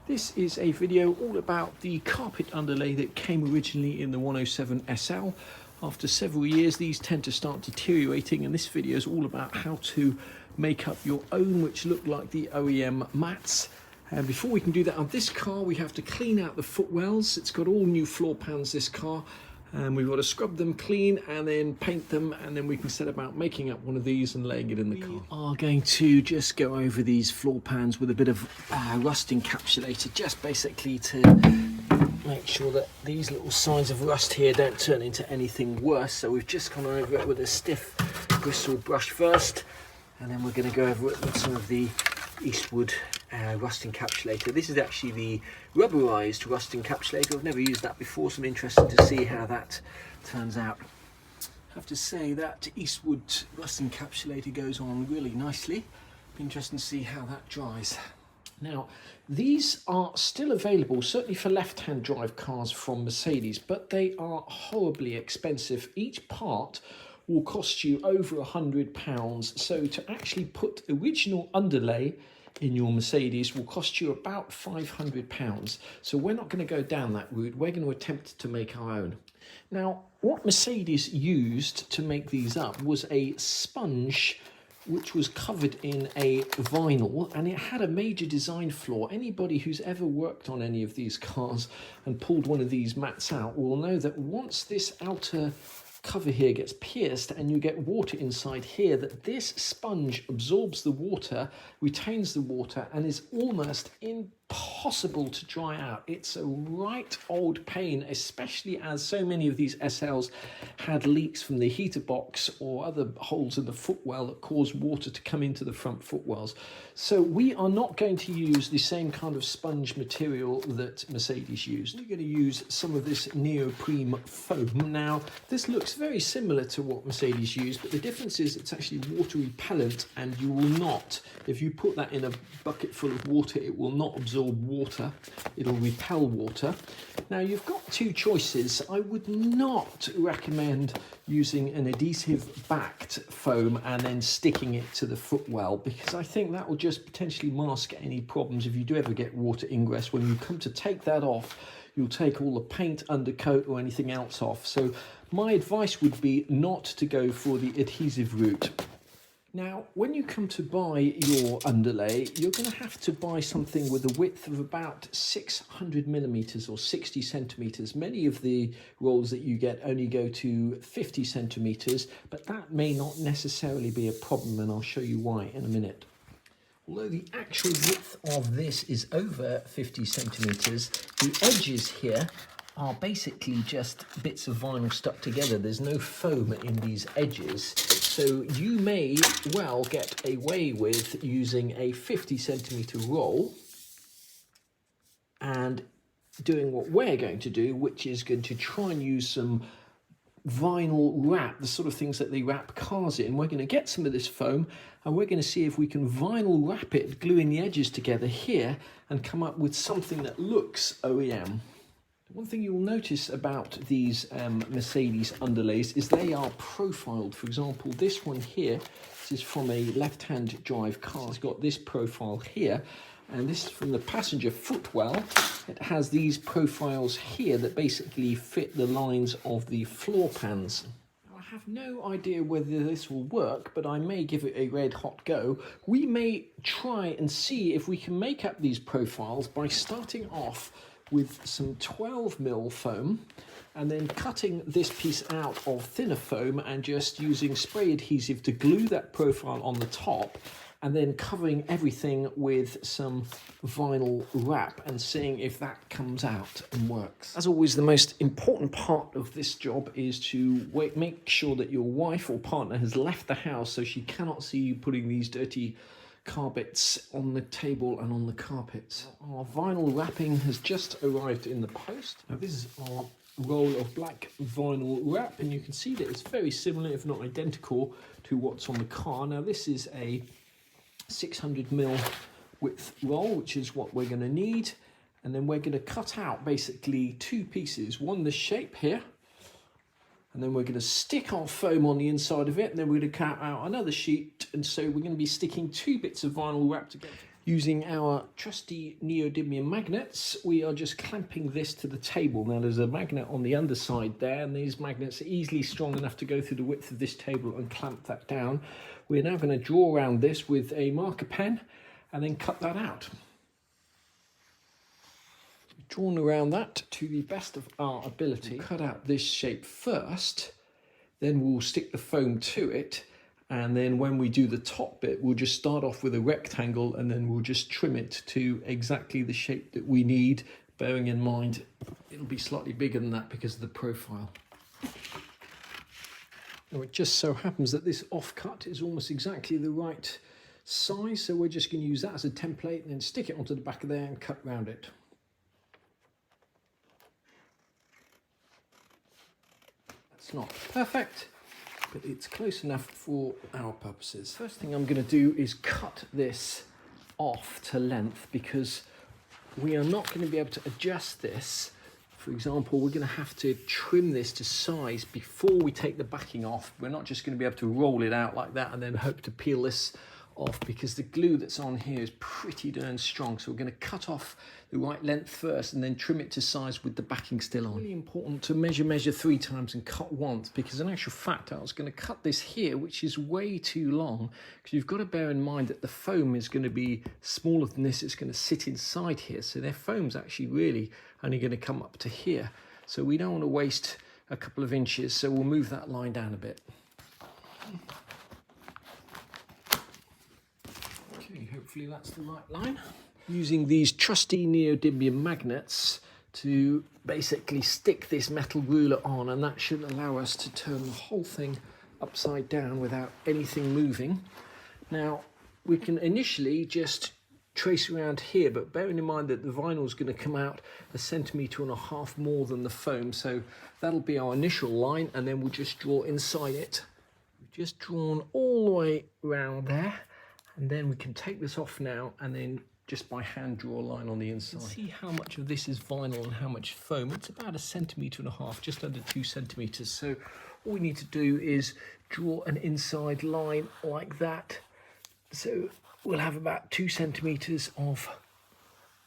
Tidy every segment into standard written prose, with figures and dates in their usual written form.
This is a video all about the carpet underlay that came originally in the 107 SL. After several years, these tend to start deteriorating, and this video is all about how to make up your own, which look like the OEM mats. And before we can do that on this car, we have to clean out the footwells. It's got all new floor pans, this car, and we've got to scrub them clean and then paint them, and then we can set about making up one of these and laying it in the car. We are going to just go over these floor pans with a bit of rust encapsulator, just basically to make sure that these little signs of rust here don't turn into anything worse. So we've just gone over it with a stiff bristle brush first, and then we're going to go over it with some of the Eastwood rust encapsulator. This is actually the rubberized rust encapsulator. I've never used that before, so I'm interested to see how that turns out. I have to say that Eastwood rust encapsulator goes on really nicely. Be interesting to see how that dries. Now, these are still available, certainly for left-hand drive cars from Mercedes, but they are horribly expensive. Each part will cost you over £100. So to actually put original underlay in your Mercedes will cost you about £500. So we're not going to go down that route. We're going to attempt to make our own. Now, what Mercedes used to make these up was a sponge which was covered in a vinyl, and it had a major design flaw. Anybody who's ever worked on any of these cars and pulled one of these mats out will know that once this outer cover here gets pierced and you get water inside here, that this sponge absorbs the water, retains the water, and is almost impossible to dry out. It's a right old pain, especially as so many of these SLs had leaks from the heater box or other holes in the footwell that cause water to come into the front footwells. So we are not going to use the same kind of sponge material that Mercedes used. We're going to use some of this Neoprene Foam. Now, this looks very similar to what Mercedes used, but the difference is it's actually water repellent, and you will not, if you put that in a bucket full of water, it will not absorb water. It'll repel water. Now, you've got two choices. I would not recommend using an adhesive backed foam and then sticking it to the footwell, because I think that will just potentially mask any problems if you do ever get water ingress. When you come to take that off, you'll take all the paint, undercoat or anything else off. So my advice would be not to go for the adhesive route. Now, when you come to buy your underlay, you're going to have to buy something with a width of about 600 millimeters or 60 centimeters. Many of the rolls that you get only go to 50 centimeters, but that may not necessarily be a problem, and I'll show you why in a minute. Although the actual width of this is over 50 centimeters, the edges here are basically just bits of vinyl stuck together. There's no foam in these edges. So you may well get away with using a 50 centimeter roll and doing what we're going to do, which is going to try and use some vinyl wrap, the sort of things that they wrap cars in. We're going to get some of this foam and we're going to see if we can vinyl wrap it, gluing the edges together here, and come up with something that looks OEM. One thing you'll notice about these Mercedes underlays is they are profiled. For example, this one here, this is from a left-hand drive car. It's got this profile here, and this is from the passenger footwell. It has these profiles here that basically fit the lines of the floor pans. Now, I have no idea whether this will work, but I may give it a red hot go. We may try and see if we can make up these profiles by starting off with some 12mm foam and then cutting this piece out of thinner foam and just using spray adhesive to glue that profile on the top, and then covering everything with some vinyl wrap and seeing if that comes out and works. As always, the most important part of this job is to make sure that your wife or partner has left the house so she cannot see you putting these dirty car bits on the table and on the carpets. Our vinyl wrapping has just arrived in the post. Now, this is our roll of black vinyl wrap, and you can see that it's very similar, if not identical, to what's on the car. Now, this is a 600mm width roll, which is what we're going to need, and then we're going to cut out basically two pieces, one the shape here, and then we're going to stick our foam on the inside of it, and then we're going to cut out another sheet, and so we're going to be sticking two bits of vinyl wrap together. Using our trusty neodymium magnets, we are just clamping this to the table. Now there's a magnet on the underside there, and these magnets are easily strong enough to go through the width of this table and clamp that down. We're now going to draw around this with a marker pen and then cut that out. Drawn around that to the best of our ability. We'll cut out this shape first, then we'll stick the foam to it, and then when we do the top bit, we'll just start off with a rectangle and then we'll just trim it to exactly the shape that we need, bearing in mind it'll be slightly bigger than that because of the profile. Now it just so happens that this offcut is almost exactly the right size, so we're just going to use that as a template and then stick it onto the back of there and cut round it. That's not perfect, but it's close enough for our purposes. First thing I'm going to do is cut this off to length, because we are not going to be able to adjust this. For example, we're going to have to trim this to size before we take the backing off. We're not just going to be able to roll it out like that and then hope to peel this off, because the glue that's on here is pretty darn strong. So we're going to cut off the right length first and then trim it to size with the backing still on. It's really important to measure 3 times and cut once, because in actual fact I was going to cut this here, which is way too long, because you've got to bear in mind that the foam is going to be smaller than this. It's going to sit inside here, so their foam's actually really only going to come up to here, so we don't want to waste a couple of inches, so we'll move that line down a bit. Okay, hopefully that's the right line. Using these trusty neodymium magnets to basically stick this metal ruler on, and that should allow us to turn the whole thing upside down without anything moving. Now we can initially just trace around here, but bearing in mind that the vinyl is going to come out 1.5 centimeters more than the foam, so that'll be our initial line, and then we'll just draw inside it. We've just drawn all the way around there, and then we can take this off now and then just by hand draw a line on the inside. See how much of this is vinyl and how much foam. It's about 1.5 centimeters, just under 2 centimeters. So all we need to do is draw an inside line like that. So we'll have about 2 centimeters of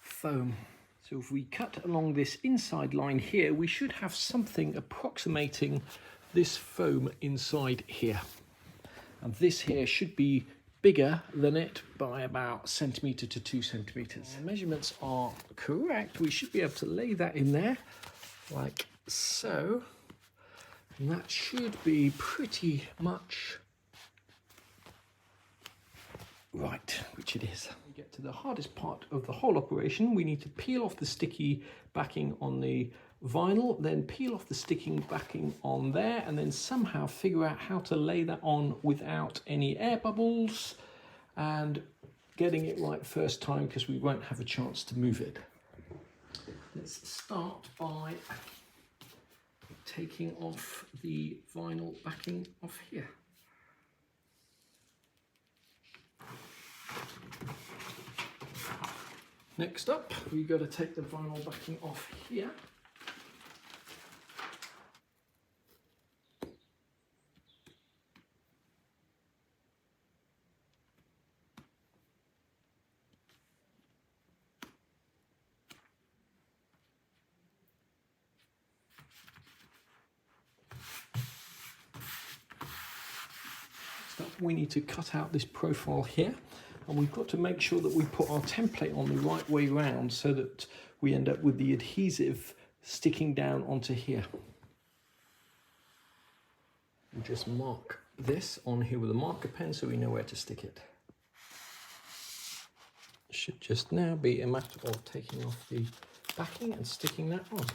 foam. So if we cut along this inside line here, we should have something approximating this foam inside here. And this here should be bigger than it by about 1 centimeter to 2 centimeters. Our measurements are correct. We should be able to lay that in there like so. And that should be pretty much right, which it is. We get to the hardest part of the whole operation. We need to peel off the sticky backing on the vinyl, then peel off the sticking backing on there, and then somehow figure out how to lay that on without any air bubbles and getting it right first time, because we won't have a chance to move it. Let's start by taking off the vinyl backing off here. Next up, we've got to take the vinyl backing off here. We need to cut out this profile here, and we've got to make sure that we put our template on the right way round so that we end up with the adhesive sticking down onto here. We'll just mark this on here with a marker pen so we know where to stick it. It should just now be a matter of taking off the backing and sticking that on.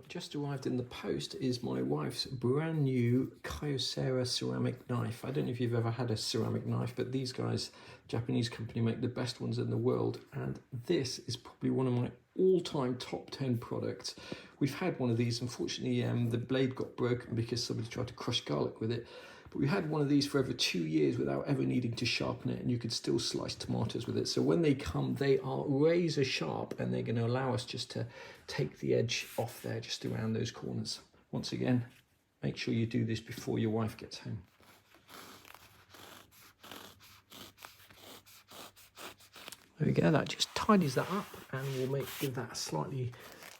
Just arrived in the post is my wife's brand new Kyocera ceramic knife. I don't know if you've ever had a ceramic knife, but these guys, Japanese company, make the best ones in the world, and this is probably one of my all-time top 10 products. We've had one of these. Unfortunately, the blade got broken because somebody tried to crush garlic with it. But we had one of these for over 2 years without ever needing to sharpen it, and you could still slice tomatoes with it. So when they come, they are razor sharp, and they're going to allow us just to take the edge off there, just around those corners. Once again, make sure you do this before your wife gets home. There we go, that just tidies that up and will give that a slightly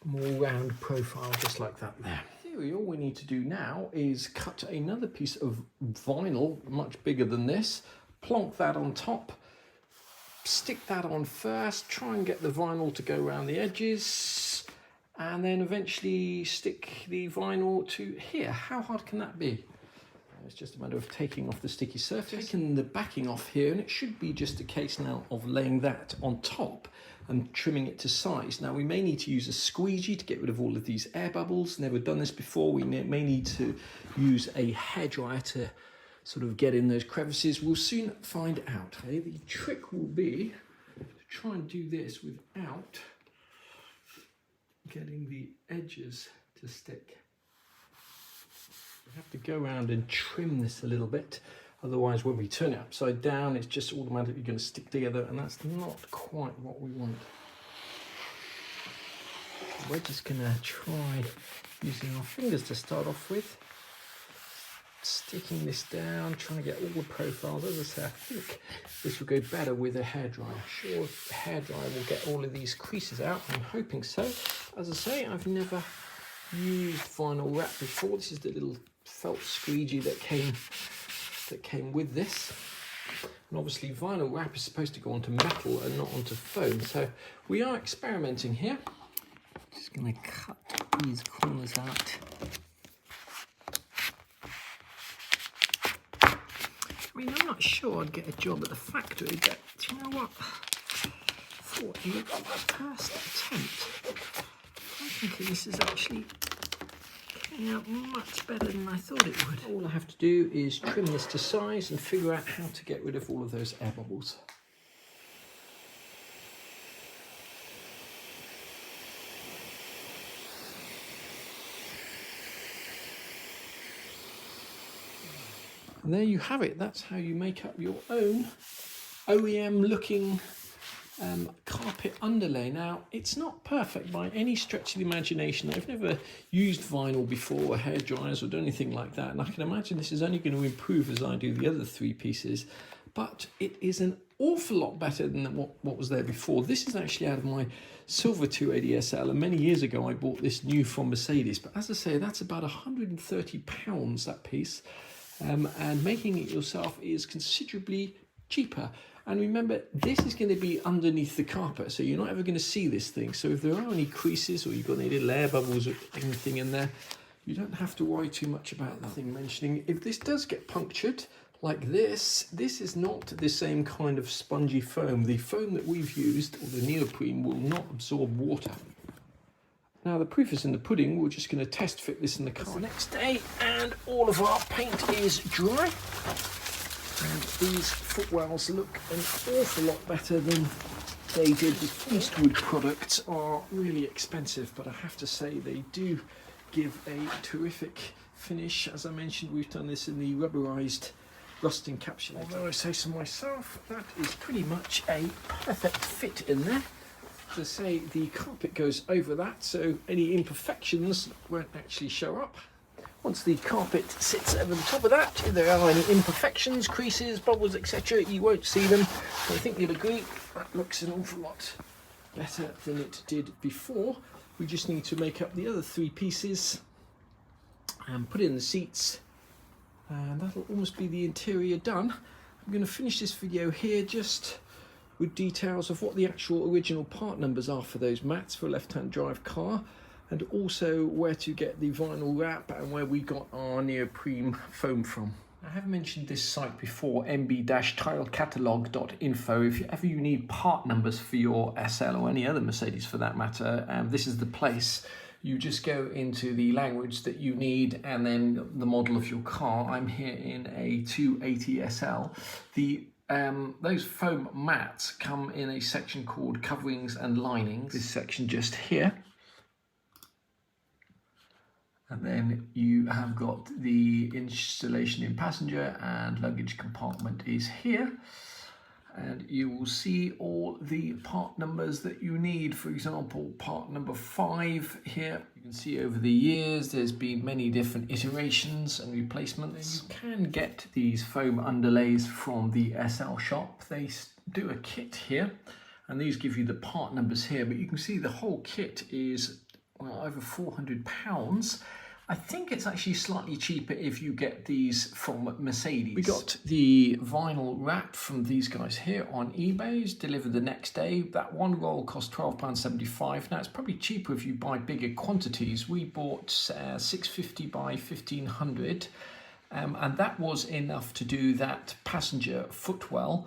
more round profile, just like that there. All we need to do now is cut another piece of vinyl, much bigger than this, plonk that on top, stick that on first, try and get the vinyl to go around the edges, and then eventually stick the vinyl to here. How hard can that be? It's just a matter of taking off the sticky surface, taking the backing off here, and it should be just a case now of laying that on top and trimming it to size. Now we may need to use a squeegee to get rid of all of these air bubbles. Never done this before. We may need to use a hairdryer to sort of get in those crevices. We'll soon find out. Okay? The trick will be to try and do this without getting the edges to stick. We have to go around and trim this a little bit, otherwise when we turn it upside down it's just automatically going to stick together, and that's not quite what we want. We're just going to try using our fingers to start off with, sticking this down, trying to get all the profiles. As I say, I think this will go better with a hairdryer. I'm sure the hairdryer will get all of these creases out. I'm hoping so. As I say, I've never used vinyl wrap before. This is the little felt squeegee that came with this, and obviously vinyl wrap is supposed to go onto metal and not onto foam, so we are experimenting here. Just going to cut these corners out. I mean, I'm not sure I'd get a job at the factory, but do you know what? For the first attempt, I'm thinking this is actually coming out much better than I thought it would. All I have to do is trim this to size and figure out how to get rid of all of those air bubbles. And there you have it. That's how you make up your own OEM looking carpet underlay. Now, it's not perfect by any stretch of the imagination. I've never used vinyl before, or hair dryers, or done anything like that, and I can imagine this is only going to improve as I do the other three pieces, but it is an awful lot better than what was there before. This is actually out of my silver 280 SL, and many years ago I bought this new from Mercedes, but as I say, that's about £130, that piece, and making it yourself is considerably cheaper. And remember, this is going to be underneath the carpet, so you're not ever going to see this thing. So if there are any creases or you've got any little air bubbles or anything in there, you don't have to worry too much about that. Thing mentioning, if this does get punctured like this is not the same kind of spongy foam. The foam that we've used, or the neoprene, will not absorb water. Now the proof is in the pudding. We're just going to test fit this in the car. It's the next day and all of our paint is dry. And these footwells look an awful lot better than they did. The Eastwood products are really expensive, but I have to say they do give a terrific finish. As I mentioned, we've done this in the rubberized rust encapsulator. Although I say so myself, that is pretty much a perfect fit in there. As I say, the carpet goes over that, so any imperfections won't actually show up. Once the carpet sits over the top of that, if there are any imperfections, creases, bubbles, etc., you won't see them. So I think you'll agree that looks an awful lot better than it did before. We just need to make up the other three pieces and put in the seats, and that'll almost be the interior done. I'm going to finish this video here just with details of what the actual original part numbers are for those mats for a left-hand drive car, and also where to get the vinyl wrap and where we got our neoprene foam from. I have mentioned this site before, mb-titlecatalogue.info. If ever you need part numbers for your SL or any other Mercedes for that matter, this is the place. You just go into the language that you need and then the model of your car. I'm here in a 280 SL. Those foam mats come in a section called coverings and linings. This section just here. And then you have got the installation in passenger and luggage compartment is here. And you will see all the part numbers that you need. For example, part number 5 here. You can see over the years there's been many different iterations and replacements. You can get these foam underlays from the SL shop. They do a kit here. and these give you the part numbers here, but you can see the whole kit is, well, over £400. I think it's actually slightly cheaper if you get these from Mercedes. We got the vinyl wrap from these guys here on eBay. It's delivered the next day. That one roll cost £12.75. Now it's probably cheaper if you buy bigger quantities. We bought 650 by 1500, and that was enough to do that passenger footwell.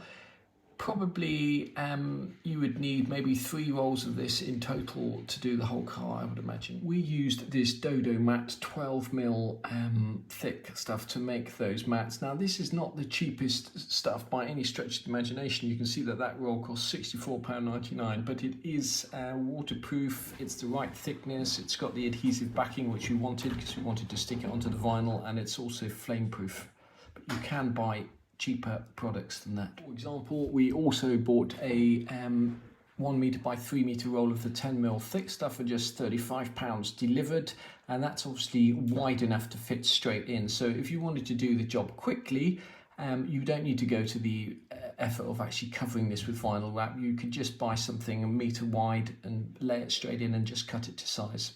Probably you would need maybe 3 rolls of this in total to do the whole car, I would imagine. We used this Dodo mat 12mm thick stuff to make those mats. Now this is not the cheapest stuff by any stretch of the imagination. You can see that that roll costs £64.99, but it is waterproof, it's the right thickness, it's got the adhesive backing which we wanted because we wanted to stick it onto the vinyl, and it's also flame proof. But you can buy cheaper products than that. For example, we also bought a 1 meter by 3 meter roll of the 10mm thick stuff for just £35 delivered, and that's obviously wide enough to fit straight in. So if you wanted to do the job quickly, you don't need to go to the effort of actually covering this with vinyl wrap. You could just buy something 1 meter wide and lay it straight in and just cut it to size.